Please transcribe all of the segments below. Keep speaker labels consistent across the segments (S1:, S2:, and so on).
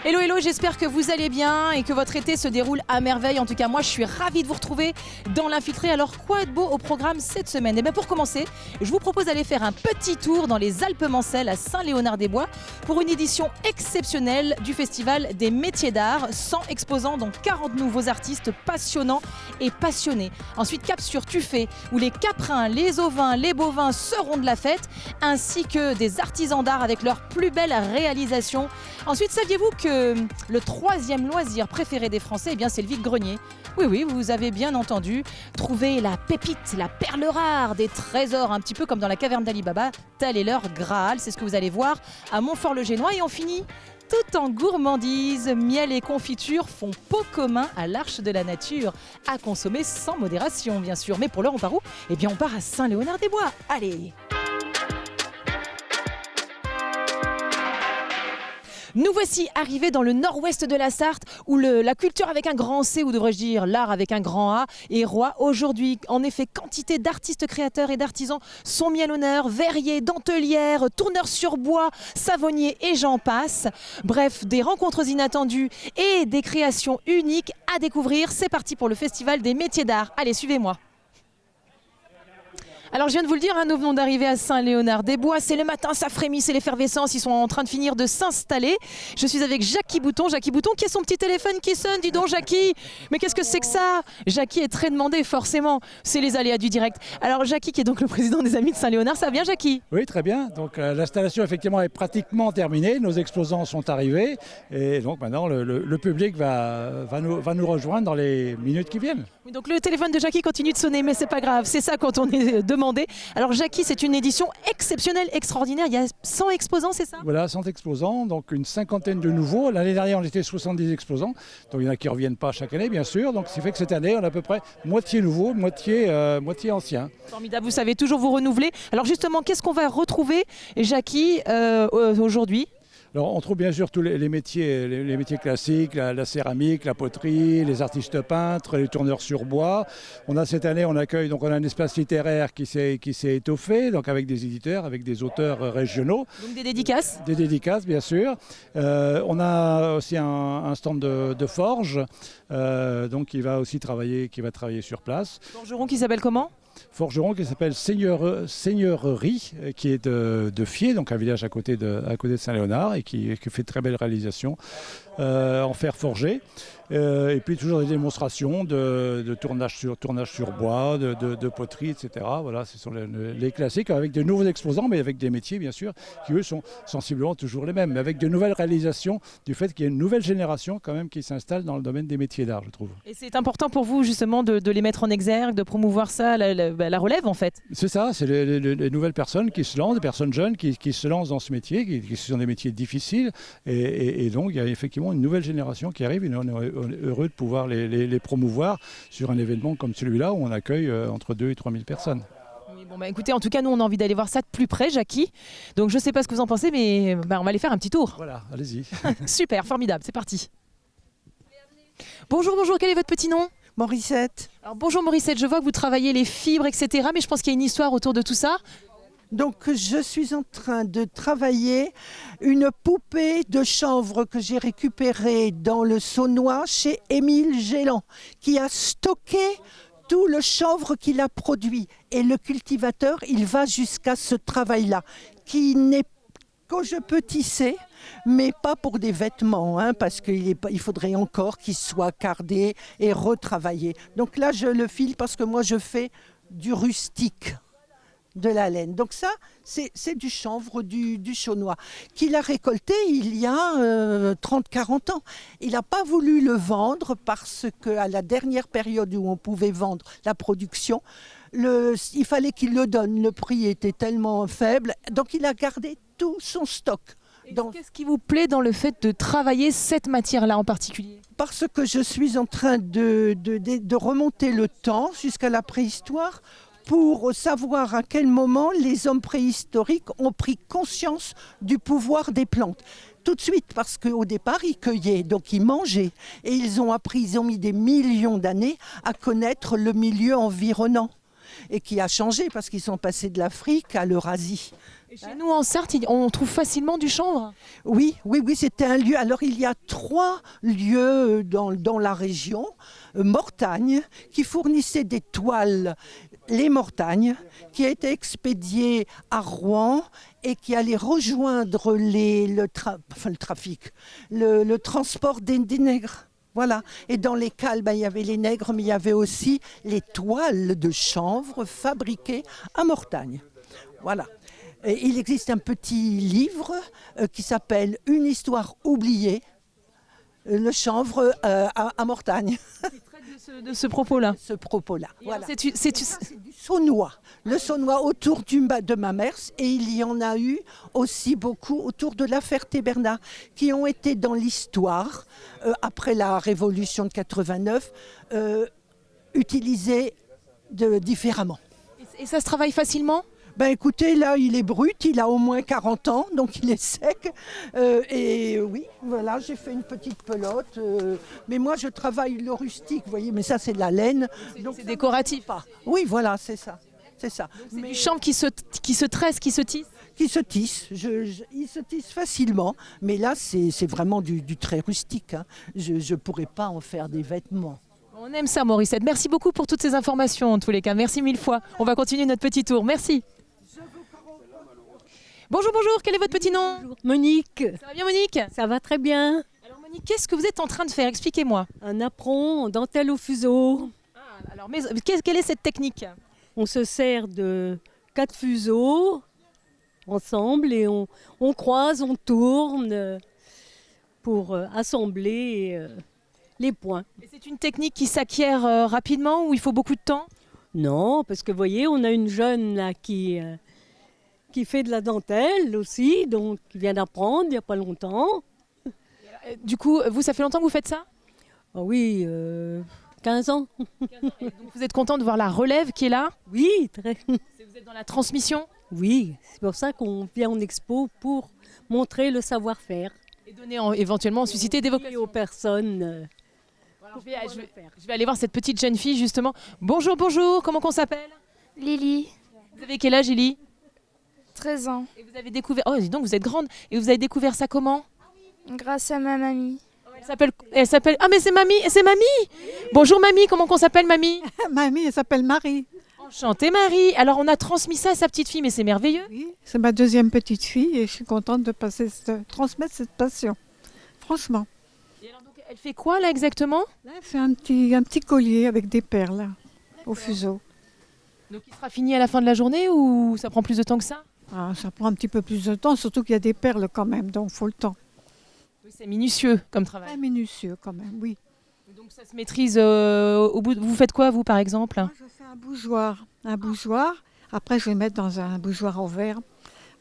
S1: Hello, hello, j'espère que vous allez bien et que votre été se déroule à merveille. En tout cas, moi, je suis ravie de vous retrouver dans l'Infiltré. Alors, quoi est de beau au programme cette semaine? Et bien, pour commencer, je vous propose d'aller faire un petit tour dans les Alpes-Mancelles à Saint-Léonard-des-Bois pour une édition exceptionnelle du Festival des métiers d'art, 100 exposants, dont 40 nouveaux artistes passionnants et passionnés. Ensuite, cap sur Tuffet, où les caprins, les ovins, les bovins seront de la fête, ainsi que des artisans d'art avec leurs plus belles réalisations. Ensuite, saviez-vous que le troisième loisir préféré des Français, eh bien, c'est le vide-grenier? Oui, oui, vous avez bien entendu. Trouver la pépite, la perle rare, des trésors, un petit peu comme dans la caverne d'Ali Baba. Tel est leur Graal, c'est ce que vous allez voir à Montfort-le-Génois. Et on finit tout en gourmandise. Miel et confiture font pot commun à l'Arche de la Nature. À consommer sans modération, bien sûr. Mais pour l'heure, on part où? Eh bien, on part à Saint-Léonard-des-Bois. Allez! Nous voici arrivés dans le nord-ouest de la Sarthe où la culture avec un grand C, ou devrais-je dire l'art avec un grand A, est roi aujourd'hui. En effet, quantité d'artistes créateurs et d'artisans sont mis à l'honneur, verriers, dentelières, tourneurs sur bois, savonniers et j'en passe. Bref, des rencontres inattendues et des créations uniques à découvrir. C'est parti pour le Festival des métiers d'art. Allez, suivez-moi. Alors je viens de vous le dire, nous venons d'arriver à Saint-Léonard-des-Bois. C'est le matin, ça frémit, c'est l'effervescence. Ils sont en train de finir de s'installer. Je suis avec Jackie Bouton. Jackie Bouton qui a son petit téléphone qui sonne. Dis donc Jackie, mais qu'est-ce que c'est que ça? Jackie est très demandé, forcément. C'est les aléas du direct. Alors Jackie qui est donc le président des Amis de Saint-Léonard. Ça va bien Jackie?
S2: Oui, très bien. Donc l'installation effectivement est pratiquement terminée. Nos exposants sont arrivés. Et donc maintenant le public va nous rejoindre dans les minutes qui viennent.
S1: Oui, donc le téléphone de Jackie continue de sonner, mais c'est pas grave. C'est ça quand on est demandé. Alors Jackie, c'est une édition exceptionnelle, extraordinaire. Il y a 100 exposants, c'est ça?
S2: Voilà, 100 exposants, donc une cinquantaine de nouveaux. L'année dernière, on était 70 exposants. Donc il y en a qui ne reviennent pas chaque année, bien sûr. Donc ce qui fait que cette année, on a à peu près moitié nouveau, moitié ancien.
S1: Formidable, vous savez toujours vous renouveler. Alors justement, qu'est-ce qu'on va retrouver, Jackie, aujourd'hui?
S2: Alors, on trouve bien sûr tous les métiers classiques, la céramique, la poterie, les artistes peintres, les tourneurs sur bois. Cette année, on a un espace littéraire qui s'est étoffé, donc avec des éditeurs, avec des auteurs régionaux.
S1: Donc des dédicaces?
S2: Des dédicaces, bien sûr. On a aussi un stand de forge, donc qui va travailler sur place.
S1: Forgeron qui s'appelle comment?
S2: Forgeron qui s'appelle Seigneurerie, qui est de Fier, donc un village à côté de Saint-Léonard, et qui fait de très belles réalisations en fer forgé. Et puis toujours des démonstrations de tournage sur bois, de poterie, etc. Voilà, ce sont les classiques, avec de nouveaux exposants, mais avec des métiers, bien sûr, qui eux sont sensiblement toujours les mêmes, mais avec de nouvelles réalisations du fait qu'il y a une nouvelle génération quand même qui s'installe dans le domaine des métiers d'art, je trouve.
S1: Et c'est important pour vous justement de les mettre en exergue, de promouvoir ça, la relève en fait?
S2: C'est ça, c'est les nouvelles personnes qui se lancent, des personnes jeunes qui se lancent dans ce métier, qui sont des métiers difficiles, et donc il y a effectivement une nouvelle génération qui arrive, et on est heureux de pouvoir les promouvoir sur un événement comme celui-là où on accueille entre 2 et 3 000 personnes.
S1: Oui, bon, écoutez, en tout cas, nous, on a envie d'aller voir ça de plus près, Jackie. Donc, je ne sais pas ce que vous en pensez, mais on va aller faire un petit tour.
S2: Voilà, allez-y.
S1: Super, formidable, c'est parti. Bonjour, quel est votre petit nom?
S3: Morissette.
S1: Alors, bonjour Morissette, je vois que vous travaillez les fibres, etc. Mais je pense qu'il y a une histoire autour de tout ça.
S3: Donc je suis en train de travailler une poupée de chanvre que j'ai récupérée dans le Saunois chez Émile Gélan, qui a stocké tout le chanvre qu'il a produit. Et le cultivateur, il va jusqu'à ce travail-là, que je peux tisser, mais pas pour des vêtements, parce qu'il faudrait encore qu'il soit cardé et retravaillé. Donc là, je le file parce que moi, je fais du rustique, de la laine. Donc ça, c'est du chanvre du Saunois qu'il a récolté il y a 30-40 ans. Il n'a pas voulu le vendre parce qu'à la dernière période où on pouvait vendre la production, il fallait qu'il le donne. Le prix était tellement faible. Donc il a gardé tout son stock.
S1: Qu'est-ce qui vous plaît dans le fait de travailler cette matière-là en particulier?
S3: Parce que je suis en train de remonter le temps jusqu'à la préhistoire, pour savoir à quel moment les hommes préhistoriques ont pris conscience du pouvoir des plantes. Tout de suite, parce qu'au départ, ils cueillaient, donc ils mangeaient. Et ils ont mis des millions d'années à connaître le milieu environnant. et qui a changé parce qu'ils sont passés de l'Afrique à l'Eurasie.
S1: Et chez nous en Sarthe, on trouve facilement du chanvre.
S3: Oui, c'était un lieu. Alors il y a 3 lieux dans la région. Mortagne, qui fournissait des toiles, les Mortagnes, qui a été expédié à Rouen et qui allait rejoindre le transport des nègres. Voilà. Et dans les cales, il y avait les nègres, mais il y avait aussi les toiles de chanvre fabriquées à Mortagne. Voilà. Et il existe un petit livre qui s'appelle « Une histoire oubliée », le chanvre à Mortagne.
S1: Qui traite de ce propos-là.
S3: Ce propos-là. Voilà.
S1: C'est
S3: Du saunois. Le saunois autour de Mamers, et il y en a eu aussi beaucoup autour de la Ferté-Bernard, qui ont été dans l'histoire, après la Révolution de 89, utilisés différemment.
S1: Et ça se travaille facilement ?
S3: Ben écoutez, là, il est brut, il a au moins 40 ans, donc il est sec. Et oui, voilà, j'ai fait une petite pelote. Mais moi, je travaille le rustique, vous voyez, mais ça, c'est de la laine.
S1: C'est décoratif.
S3: Oui, voilà, c'est ça. C'est ça.
S1: C'est du chanvre qui se tresse, qui se tisse.
S3: Qui se tisse. Il se tisse facilement, mais là, c'est vraiment du très rustique. Hein. Je ne pourrais pas en faire des vêtements.
S1: On aime ça, Morissette. Merci beaucoup pour toutes ces informations, en tous les cas. Merci 1000 fois. On va continuer notre petit tour. Merci. Bonjour, quel est votre petit nom ?
S4: Bonjour, Monique.
S1: Ça va bien, Monique ?
S4: Ça va très bien.
S1: Alors, Monique, qu'est-ce que vous êtes en train de faire ? Expliquez-moi.
S4: Un apron en dentelle au fuseau.
S1: Alors, mais quelle est cette technique ?
S4: On se sert de 4 fuseaux ensemble et on croise, on tourne pour assembler les points.
S1: Et c'est une technique qui s'acquiert rapidement ou il faut beaucoup de temps ?
S4: Non, parce que vous voyez, on a une jeune là qui fait de la dentelle aussi, donc qui vient d'apprendre il n'y a pas longtemps.
S1: Du coup, vous, ça fait longtemps que vous faites ça ?
S4: Ah oui, 15 ans.
S1: Et donc vous êtes content de voir la relève qui est là ?
S4: Oui, très.
S1: Vous êtes dans la transmission ?
S4: Oui, c'est pour ça qu'on vient en expo pour montrer le savoir-faire.
S1: Et donner éventuellement susciter des vocations
S4: aux personnes.
S1: Alors, je vais aller voir cette petite jeune fille justement. Bonjour, comment qu'on s'appelle ?
S5: Lily,
S1: Vous avez quel âge, Élie ?
S5: 13 ans,
S1: Et vous avez découvert... Oh, dis donc, vous êtes grande. Et vous avez découvert ça comment ?
S5: grâce à ma mamie.
S1: Elle s'appelle... Ah, mais c'est mamie, Bonjour, mamie, comment qu'on s'appelle, mamie ?
S6: Mamie, elle s'appelle Marie.
S1: Enchantée, Marie. Alors, on a transmis ça à sa petite fille, mais c'est merveilleux.
S6: Oui, c'est ma deuxième petite fille et je suis contente de transmettre cette passion. Franchement.
S1: Et alors, donc, elle fait quoi, là, exactement ?
S6: Là, elle fait un petit collier avec des perles là, au fuseau.
S1: Donc, il sera fini à la fin de la journée ou ça prend plus de temps que ça ?
S6: Ah, ça prend un petit peu plus de temps, surtout qu'il y a des perles quand même, donc il faut le temps.
S1: Oui, c'est minutieux comme travail.
S6: Très minutieux quand même, oui.
S1: Donc, ça se maîtrise au bout... Vous faites quoi, vous, par exemple ?
S6: Moi, je fais un bougeoir. Après, je vais mettre dans un bougeoir en verre.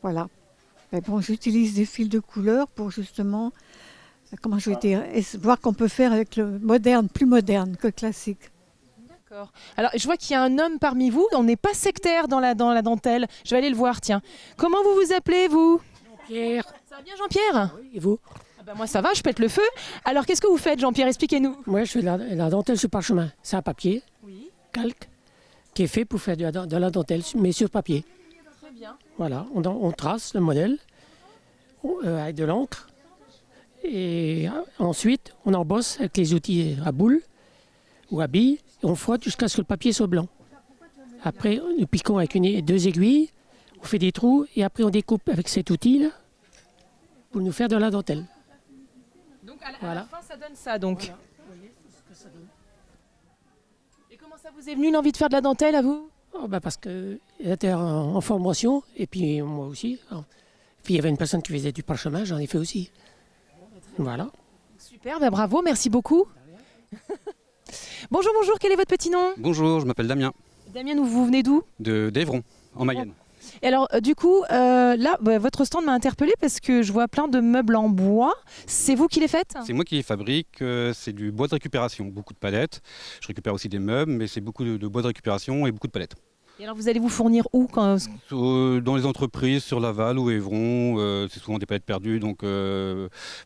S6: Voilà. Mais bon, j'utilise des fils de couleur pour justement, comment je vais dire, voir qu'on peut faire avec le moderne, plus moderne que le classique.
S1: D'accord. Alors, je vois qu'il y a un homme parmi vous. On n'est pas sectaire dans la dentelle. Je vais aller le voir, tiens. Comment vous vous appelez, vous ?
S7: Pierre.
S1: Ça va bien, Jean-Pierre ?
S7: Oui, et vous?
S1: Ah bah moi, ça va, je pète le feu. Alors, qu'est-ce que vous faites, Jean-Pierre ? Expliquez-nous.
S7: Moi, je fais de la dentelle sur parchemin. C'est un papier,
S1: Oui,
S7: calque, qui est fait pour faire de la dentelle, mais sur papier.
S1: très bien.
S7: Voilà, on trace le modèle avec de l'encre. Et ensuite, on embosse avec les outils à boule ou à billes. Et on frotte jusqu'à ce que le papier soit blanc. Après, nous piquons avec 2 aiguilles. On fait des trous et après, on découpe avec cet outil-là pour nous faire de la dentelle.
S1: Donc, à la
S7: Voilà.
S1: fin, ça donne ça, donc. Et comment ça vous est venu l'envie de faire de la dentelle, à vous ?
S7: Oh, bah parce qu'elle était en formation, et puis moi aussi. Puis il y avait une personne qui faisait du parchemin, j'en ai fait aussi. Voilà.
S1: Super, bah bravo, merci beaucoup. Bonjour, quel est votre petit nom ?
S8: Bonjour, je m'appelle Damien,
S1: Damien, vous venez d'où ?
S8: d'Evron, en Mayenne.
S1: Et alors, du coup, là, votre stand m'a interpellée parce que je vois plein de meubles en bois. C'est vous qui les faites ?
S8: C'est moi qui les fabrique, c'est du bois de récupération, beaucoup de palettes. Je récupère aussi des meubles, mais c'est beaucoup de bois de récupération et beaucoup de palettes.
S1: Et alors, vous allez vous fournir où quand...
S8: Dans les entreprises, sur Laval ou Évron, c'est souvent des palettes perdues, donc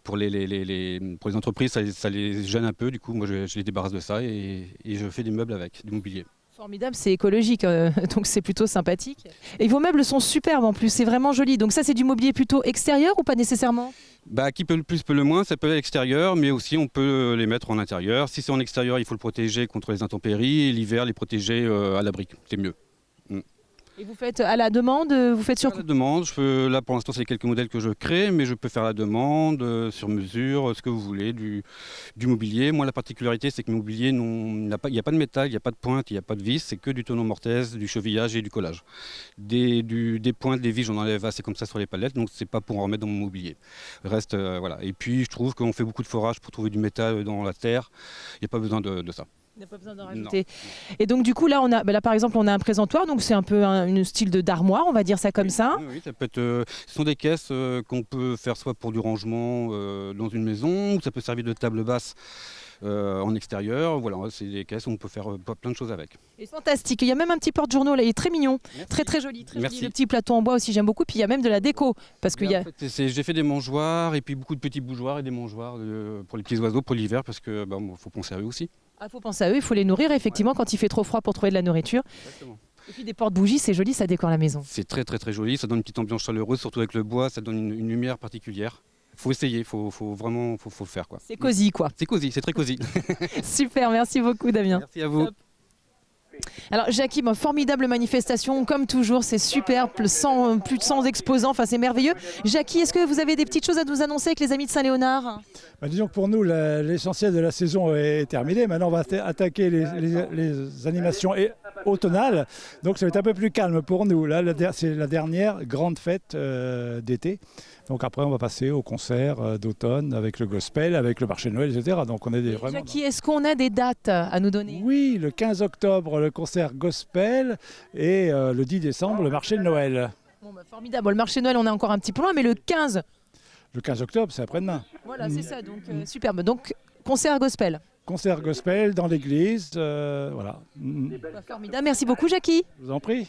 S8: pour les entreprises, ça les gêne un peu. Du coup, moi, je les débarrasse de ça et je fais des meubles avec, du mobilier.
S1: Formidable, c'est écologique, donc c'est plutôt sympathique. Et vos meubles sont superbes en plus, c'est vraiment joli. Donc ça, c'est du mobilier plutôt extérieur ou pas nécessairement?
S8: Bah, qui peut le plus, peut le moins, ça peut être à l'extérieur, mais aussi on peut les mettre en intérieur. Si c'est en extérieur, il faut le protéger contre les intempéries, et l'hiver, les protéger à l'abri, c'est mieux.
S1: Et vous faites à la demande, vous faites sur...
S8: À la demande, là pour l'instant c'est les quelques modèles que je crée, mais je peux faire la demande sur mesure, ce que vous voulez, du mobilier. Moi la particularité c'est que le mobilier, il n'y a pas de métal, il n'y a pas de pointe, il n'y a pas de vis, c'est que du tonneau mortaise, du chevillage et du collage. Des pointes, des vis, j'en enlève assez comme ça sur les palettes, donc c'est pas pour en remettre dans mon mobilier. Le reste, voilà. Et puis je trouve qu'on fait beaucoup de forage pour trouver du métal dans la terre, il n'y a pas besoin de ça.
S1: Il n'y a pas besoin d'en rajouter. Et donc du coup là, là par exemple on a un présentoir, donc c'est un peu un style d'armoire, on va dire ça comme ça.
S8: Oui, ça peut être, ce sont des caisses qu'on peut faire soit pour du rangement dans une maison, ou ça peut servir de table basse en extérieur. Voilà, c'est des caisses où on peut faire plein de choses avec.
S1: Et fantastique, il y a même un petit porte-journaux là, il est très mignon, très joli, très joli. Le petit plateau en bois aussi j'aime beaucoup, puis il y a même de la déco. Parce qu'il y a...
S8: J'ai fait des mangeoires et puis beaucoup de petits bougeoirs et des mangeoires pour les petits oiseaux pour l'hiver parce que faut penser à eux aussi.
S1: Il faut penser à eux, il faut les nourrir effectivement quand il fait trop froid pour trouver de la nourriture.
S8: Exactement.
S1: Et puis des portes-bougies, c'est joli, ça décore la maison.
S8: C'est très joli, ça donne une petite ambiance chaleureuse, surtout avec le bois, ça donne une lumière particulière. Faut essayer, faut vraiment le faire quoi.
S1: C'est cosy quoi.
S8: C'est cosy, c'est très cosy.
S1: Super, merci beaucoup Damien.
S8: Merci à vous.
S1: Top. Alors Jackie, formidable manifestation, comme toujours, c'est superbe, plus de 100 exposants, enfin c'est merveilleux. Jackie, est-ce que vous avez des petites choses à nous annoncer avec les amis de Saint-Léonard?
S2: Disons que pour nous, l'essentiel de la saison est terminé. Maintenant, on va attaquer les animations automnales. Donc ça va être un peu plus calme pour nous. Là, c'est la dernière grande fête d'été. Donc après, on va passer au concert d'automne avec le gospel, avec le marché de Noël, etc. Donc on est vraiment...
S1: Jackie, est-ce qu'on a des dates à nous donner?
S2: Oui, le 15 octobre, le concert gospel et le 10 décembre, le marché de Noël.
S1: Formidable. Bon, le marché de Noël, on est encore un petit peu loin, mais le 15...
S2: Le 15 octobre, c'est après-demain.
S1: Voilà, c'est ça, donc superbe. Donc, concert gospel.
S2: Concert gospel dans l'église, voilà.
S1: Formidable. Merci beaucoup, Jackie.
S2: Je vous en prie.